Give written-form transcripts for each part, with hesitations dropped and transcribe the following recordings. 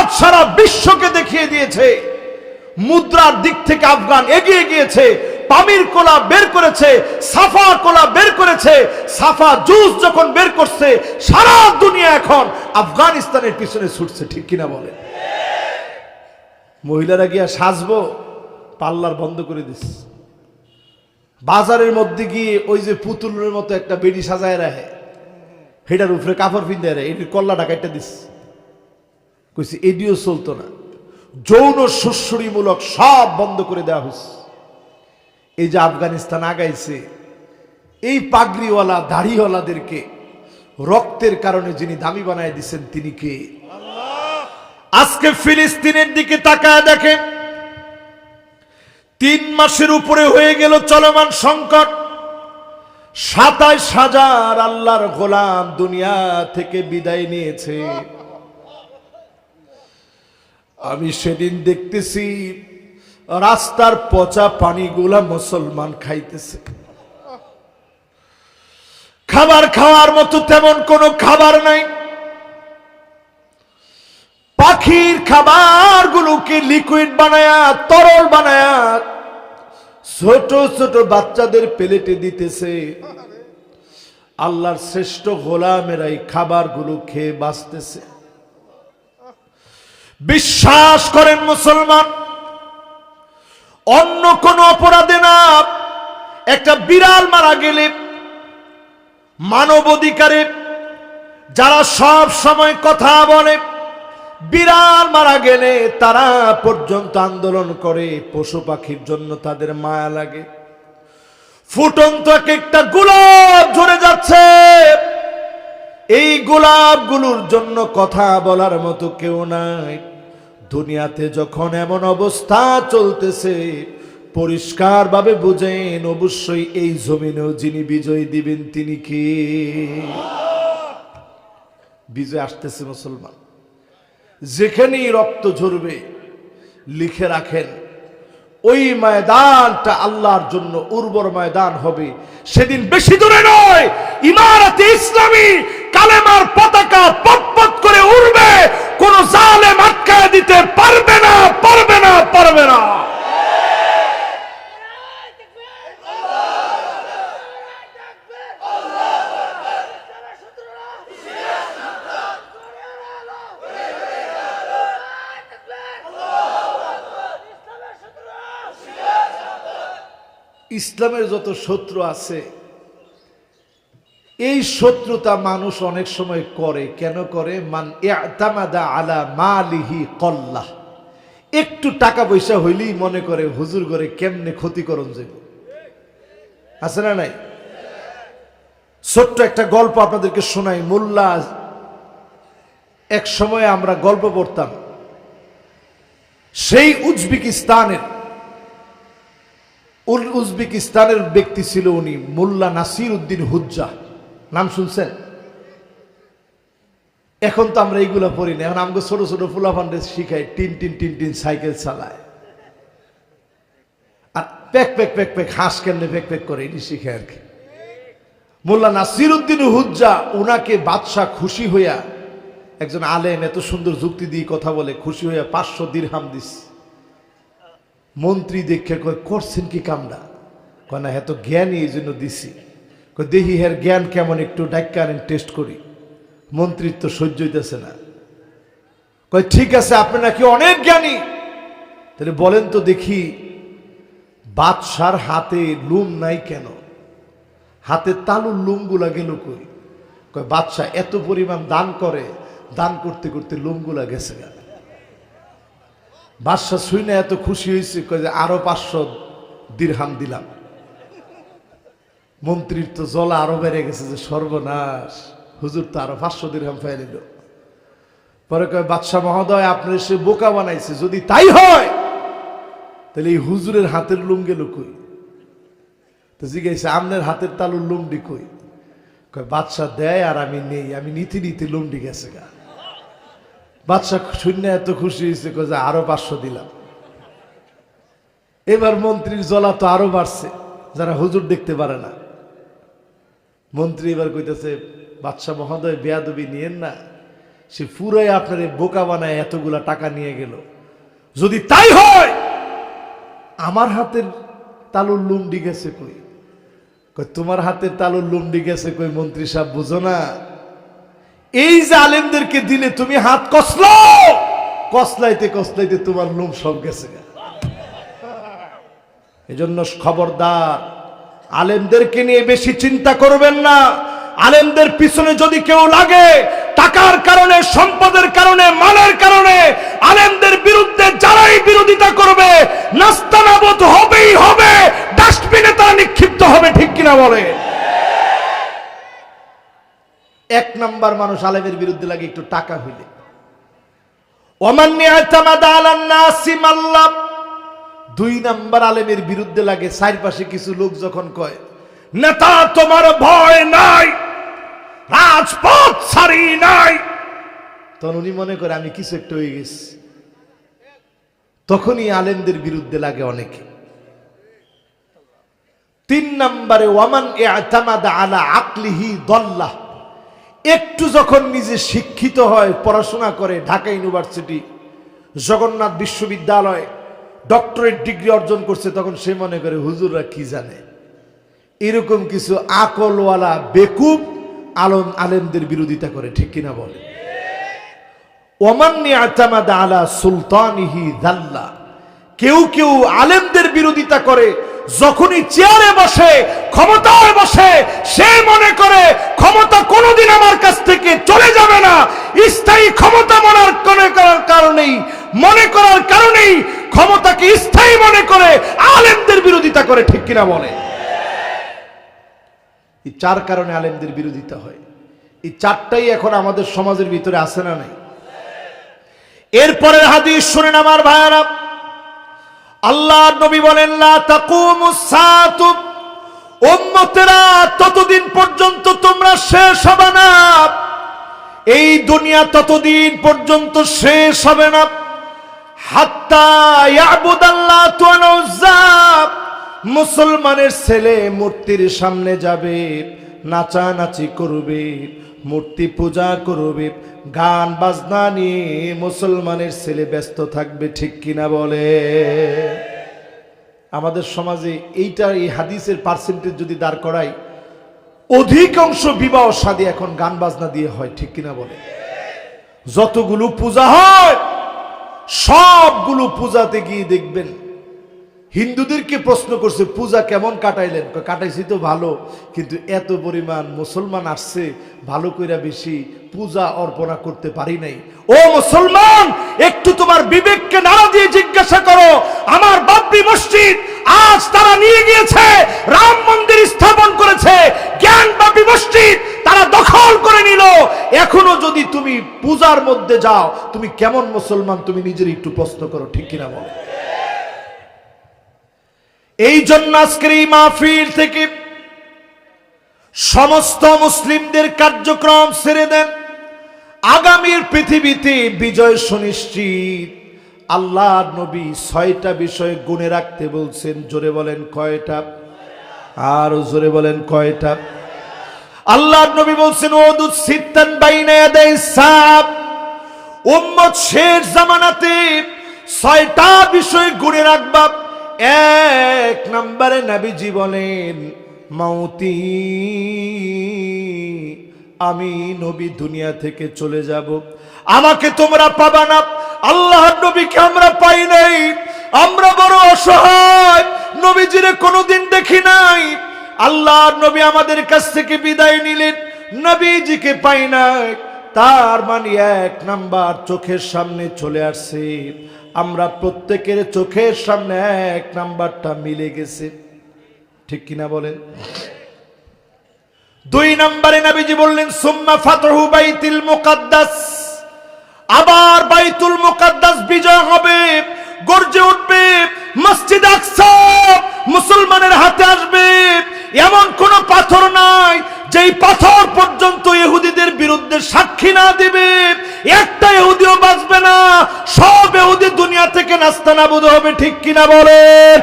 ভারত সারা বিশ্বকে দেখিয়ে দিয়েছে মুদ্রার দিক থেকে আফগান এগিয়ে গিয়েছে। পামির কোলা বের করেছে, সাফা কোলা বের করেছে। সাফা জুস যখন বের করছে, সারা দুনিয়া এখন আফগানিস্তানের পিছনে ছুটছে, ঠিক কিনা বলে? মহিলারা গিয়া সাজবো, পার্লার বন্ধ করে দিস। বাজারের মধ্যে গিয়ে ওই যে পুতুলের মতো একটা বেডি সাজায় রাখে, হেটার উপরে কাপড় পিন্দে রাখে, এটির কল্লাটা কাটতে দিস। কইছি এডিও চলতো না, যৌন সুশ্রীমূলক সব বন্ধ করে দেওয়া হয়েছে। এই যে আফগানিস্তান আগাইছে, এই পাগড়িওয়ালা দাড়িওয়ালাদেরকে রক্তের কারণে যিনি দামি বানায় দিচ্ছেন তিনি কে? আজকে ফিলিস্তিনের দিকে তাকায় দেখেন, 3 মাসের উপরে হয়ে গেল চলমান সংকট। 27,000 আল্লাহর গোলাম দুনিয়া থেকে বিদায় নিয়েছে। আমি সেদিন দেখতেছি রাস্তার পচা পানিগুলা মুসলমান খাইতেছে। খাবার খাওয়ার মতো তেমন কোনো খাবার নাই। পাখির খাবারগুলোকে লিকুইড বানায়া, তরল বানায়া ছোট ছোট বাচ্চাদের প্লেটে দিতেছে। আল্লাহর শ্রেষ্ঠ গোলামেরা এই খাবারগুলো খেয়ে বাঁচতেছে। বিশ্বাস করেন মুসলমান, অন্য কোন অপরাধে না, একটা বিড়াল মারা গেলে মানবাধিকারে যারা সব সময় কথা বলে, বিড়াল মারা গেলে তারা পর্যন্ত আন্দোলন করে, পশু পাখির জন্য তাদের মায়া লাগে। ফুটন্ত এক একটা গোলাপ ঝরে যাচ্ছে, এই গোলাপগুলোর জন্য কথা বলার মতো কেউ নাই। দুনিয়াতে যখন এমন অবস্থা চলতেছে, পরিষ্কার ভাবে বুঝেন অবশ্যই এই জমিনেও যিনি বিজয় দিবেন তিনি কে? বিজয় আসতেছে মুসলমান। যেখানেই রক্ত ঝরবে লিখে রাখেন, ওই ময়দানটা আল্লাহর জন্য উর্বর ময়দান হবে। সেদিন বেশি দূরে নয়, ইমারতে ইসলামী কালেমার পতাকা পতপত করে উড়বে, কোন জালেম আটকায় দিতে পারবে না, পারবে না, পারবে না। ইসলামের যত শত্রু আছে, এই শত্রুতা মানুষ অনেক সময় করে। কেন করে? মান ইআতামাদা আলা মালিহি কল্লাহ। একটু টাকা পয়সা হইলেই মনে করে হুজুর করে কেমনে ক্ষতিকরণ যাবে। আছে না নাই? ছোট্ট একটা গল্প আপনাদেরকে শোনাই। মোল্লা, এক সময় আমরা গল্প পড়তাম, সেই উজবেকিস্তানের ব্যক্তি ছিল উনি, মোল্লা নাসির উদ্দিন হুজ্জা। নাম শুনছেন? এখন তো আমরা এইগুলা পড়ি না, এখন আমাকে ছোট ছোট ফুলাফান্ডে শিখাই, tin tin tin tin cycle চালায়, আর প্যাক প্যাক প্যাক প্যাক হাঁস কেমনে প্যাক প্যাক করে এটি শিখে আর কি। মোল্লা নাসির উদ্দিন হুজ্জা, উনাকে বাদশাহ খুশি হইয়া, একজন আলেম এত সুন্দর যুক্তি দিয়ে কথা বলে, খুশি হইয়া 500 দিরহাম দিস। মন্ত্রী দেখে কয়, করছেন কি কামটা? কয় না, এত জ্ঞানী এই জন্য দিছি। কয় দেখি হের জ্ঞান কেমন, একটু ডাক্কা আনেন টেস্ট করি। মন্ত্রীর তো সহ্য হইতেছে না। কয় ঠিক আছে, আপনি নাকি অনেক জ্ঞানী, তাহলে বলেন তো দেখি, বাদশার হাতে লুম নাই কেন? হাতে তালুর লুমগুলা গেল কই? কয় বাদশাহ এত পরিমাণ দান করে, দান করতে করতে লুমগুলা গেছে গা। বাদশাহ শুই না এত খুশি হয়েছে, কয় যে আরো 500 দিরহাম দিলাম। মন্ত্রীর তো জ্বলা আরো বেড়ে গেছে, যে সর্বনাশ, হুজুর তো আরো 500 দিরহাম পাই নিল। পরে কয় বাদশাহ মহোদয়, আপনার সে বোকা বানাইছে, যদি তাই হয় তাহলে এই হুজুরের হাতের লুম গেল কই? তো জিজ্ঞাসা, আপনার হাতের তালুর লুমডি কই? কয় বাদশাহ দেয় আর আমি নেই, আমি নীতি নীতি লুমডি গেছে গা। বাদশাহ শূন্য এত খুশি হয়েছে, কয় যে আরো 500 দিলাম। এবার মন্ত্রীর জ্বলা তো আরো বাড়ছে, যারা হুজুর দেখতে পারে না। মন্ত্রী এবার কইতেছে, বাদশাহ মহোদয় বেয়াদবি নিয়েন না, সে পুরাই আপনার বোকা বানায় এতগুলা টাকা নিয়ে গেল। যদি তাই হয়, আমার হাতের তালুর লুমডি গেছে কই? তোমার হাতের তালুর লুমডি গেছে কই মন্ত্রী সাহেব, বুঝো না? এই যে আলেমদেরকে দিলে তুমি হাত কসলো, কসলাইতে কসলাইতে তোমার লুম সব গেছে। এজন্য খবরদার, আলেমদেরকে নিয়ে বেশি চিন্তা করবেন না। আলেমদের পিছনে যদি কেউ লাগে, টাকার কারণে, সম্পদের কারণে, মালের কারণে, আলেমদের বিরুদ্ধে যারাই বিরোধিতা করবে, নাস্তানাবুদ হবেই হবে, ডাস্টবিনে তারা নিক্ষিপ্ত হবে। ঠিক কিনা বলে? এক নাম্বার মানুষ আলেমের বিরুদ্ধে লাগে একটু টাকা হইলে। ওমান ইয়াতামাদা আলান নাসি মাল্লাহ। দুই নাম্বার আলেমের বিরুদ্ধে লাগে চারপাশে কিছু লোক যখন কয়, নেতা তোমার ভয় নাই, রাজপথ ছাড়ি নাই, তখন উনি মনে করে আমি কিছু একটা হয়ে গেছি। তখনই আলেমদের বিরুদ্ধে লাগে অনেকে। তিন নম্বরে ওয়ামান ইআতামাদা আলা আকলিহি দাল্লাহ। একটু যখন নিজে শিক্ষিত হয়, পড়াশোনা করে, ঢাকা ইউনিভার্সিটি, জগন্নাথ বিশ্ববিদ্যালয় ডক্টরেট ডিগ্রি অর্জন করছে, তখন সে মনে করে হুজুররা কি জানে। এরকম কিছু আকলওয়ালা বেকুব আলেমদের বিরোধিতা করে। ঠিক কিনা বলে? ওমান ইয়াতামাদা আলা সুলতানিহি যাল্লা। কেউ কেউ আলেমদের বিরোধিতা করে যখনই চেয়ারে বসে, ক্ষমতায় বসে, সে মনে করে ক্ষমতা কোনোদিন আমার কাছ থেকে চলে যাবে না। স্থায়ী ক্ষমতা মনে করার কারণেই ক্ষমতাকে স্থায়ী মনে করে আলেমদের বিরোধিতা করে। ঠিক কিনা বলে? এই চার কারণে আলেমদের বিরোধিতা হয়। এই চারটাই এখন আমাদের সমাজের ভিতরে আছে না নাই? এরপরের হাদিস শুনেন আমার ভাইয়ারা। আল্লাহর নবী বলেন, লা তাকুমুস সাআতু, উম্মতেরা ততদিন পর্যন্ত তোমরা শেষ হবে না, এই দুনিয়া ততদিন পর্যন্ত শেষ হবে না, হাত্তা ইয়াবুদাল্লাহ ওয়াল উজ্জা। মুসলমানের ছেলে মূর্তির সামনে যাবে, নাচানাচি করবে, মূর্তি পূজা করবে, গান বাজনা নিয়ে মুসলমানের ছেলে ব্যস্ত থাকবে। ঠিক কিনা বলে? আমাদের সমাজে এইটা, এই হাদিসের পার্সেন্টেজ যদি দাঁড় করাই, অধিকাংশ বিবাহ শাদী এখন গান বাজনা দিয়ে হয়। ঠিক কিনা বলে? যতগুলো পূজা হয়, সবগুলো পূজাতে গিয়ে দেখবেন, হিন্দুদেরকে প্রশ্ন করছে পূজা কেমন কাটাইলেন? কাটাইছি তো ভালো, কিন্তু এত পরিমাণ মুসলমান আসছে, ভালো কইরা বেশি পূজা অর্পণা করতে পারি নাই। ও মুসলমান, একটু তোমার বিবেককে নাড়া দিয়ে জিজ্ঞাসা করো। আমার বাবরি মসজিদ আজ তারা নিয়ে গিয়েছে, রাম মন্দির স্থাপন করেছে, জ্ঞান বাবরি মসজিদ তারা দখল করে নিল। এখনো যদি তুমি পূজার মধ্যে যাও, তুমি কেমন মুসলমান? তুমি নিজের একটু প্রশ্ন করো। ঠিক কিনা বলো? এই জন্য আজকের এই মাহফিল থেকে সমস্ত মুসলিমদের কার্যক্রম ছেড়ে দেন। আগামীর পৃথিবীতে বিজয় সুনিশ্চিত। আল্লাহর নবী 6টা বিষয় গুণে রাখতে বলছেন। জোরে বলেন কয়টা? আর জোরে বলেন কয়টা? আল্লাহর নবী বলছেন, ওদুদ সিত্তান বাইনা ইয়াদাই সাব। উম্মত শেষ জামানাতে 6টা বিষয় গুণে রাখবা। এক নম্বরে নবীজি বলেন, মাউতি, আমি নবী দুনিয়া থেকে চলে যাব, আমাকে তোমরা পাবা না। আল্লাহর নবীকে আমরা পাই নাই, আমরা বড় অসহায়, নবীজিরে কোনোদিন দেখি নাই। আল্লাহর নবী আমাদের কাছ থেকে বিদায় নিলেন, নবীজিকে পাই নাই। তার মানে এক নাম্বার চোখের সামনে চলে আসছে। আমরা প্রত্যেকের চোখের সামনে এক নাম্বারটা মিলে গেছে। ঠিক কিনা বলেন? 2 নম্বরে নবীজি বললেন, সুম্মা ফাতহু বাইতুল মুকাদ্দাস। আবার বাইতুল মুকাদ্দাস বিজয় হবে, গর্জে উঠবে, মসজিদ আকসা মুসলমানের হাতে আসবে। এমন কোন পাথর নাই যেই পাথর পর্যন্ত ইহুদিদের বিরুদ্ধে সাক্ষী না দিবে। একটা ইহুদিও বাঁচবে না, সব ইহুদি দুনিয়া থেকে নাস্তানাবুদ হবে। ঠিক কিনা বলেন?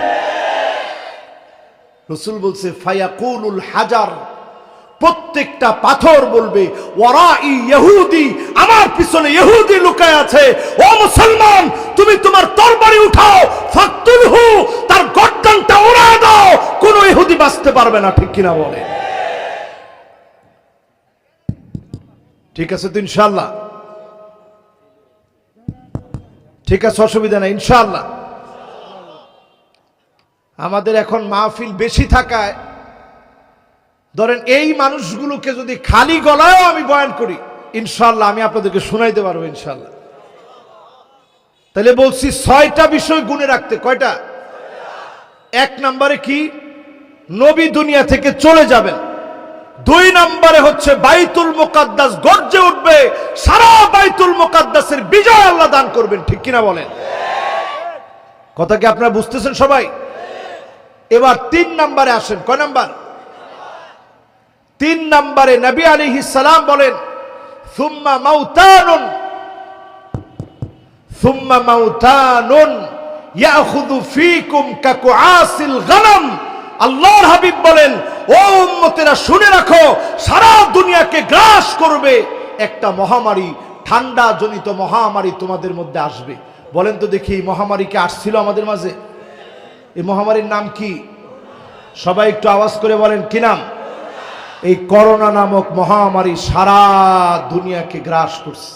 রাসূল বলছে, ফায়াকুলুল হাজার, প্রত্যেকটা পাথর বলবে ওয়ারাই ইহুদি, আমার পিছনে ইহুদি লুকায় আছে। ও মুসলমান, তুমি তোমার তরবারি উঠাও, ফাকতুলহু, তার গর্দানটা উড়ায় দাও, কোন ইহুদি বাঁচতে পারবে না। ঠিক কিনা বলে? ঠিক আছে তো ইনশাআল্লাহ? ঠিক আছে, অসুবিধা নাই ইনশাআল্লাহ। আমাদের এখন মাহফিল বেশি থাকায় ধরেন এই মানুষগুলোকে যদি খালি গলায়ও আমি বয়ান করি, ইনশাআল্লাহ আমি আপনাদেরকে শোনাইতে পারবো ইনশাআল্লাহ। তাহলে বলছি 6টা বিষয় গুণে রাখতে। কয়টা? 1 নম্বরে কি? নবী দুনিয়া থেকে চলে যাবেন। 2 নম্বরে হচ্ছে বাইতুল মুকাদ্দাস গর্জে উঠবে, সারা বাইতুল মুকাদ্দাসের বিজয় আল্লাহ দান করবেন। ঠিক কিনা বলেন? কথা কি আপনারা বুঝতেছেন সবাই? এবার 3 নম্বরে আসেন। কয় নাম্বার? 3 নম্বরে নবী আলাইহিস সালাম বলেন সুম্মা মাউতানুন ইয়াখুযু ফীকুম কাকুআসিল গানাম। আল্লাহর হাবিব বলেন, ও উম্মতেরা শুনে রাখো, সারা দুনিয়াকে গ্রাস করবে একটা মহামারী, ঠান্ডা জনিত মহামারী তোমাদের মধ্যে আসবে। বলেন তো দেখি, এই মহামারী কি আসছিল আমাদের মাঝে? এই মহামারীর নাম কি? সবাই একটু আওয়াজ করে বলেন, কি নাম? এই করোনা নামক মহামারী সারা দুনিয়াকে গ্রাস করছে।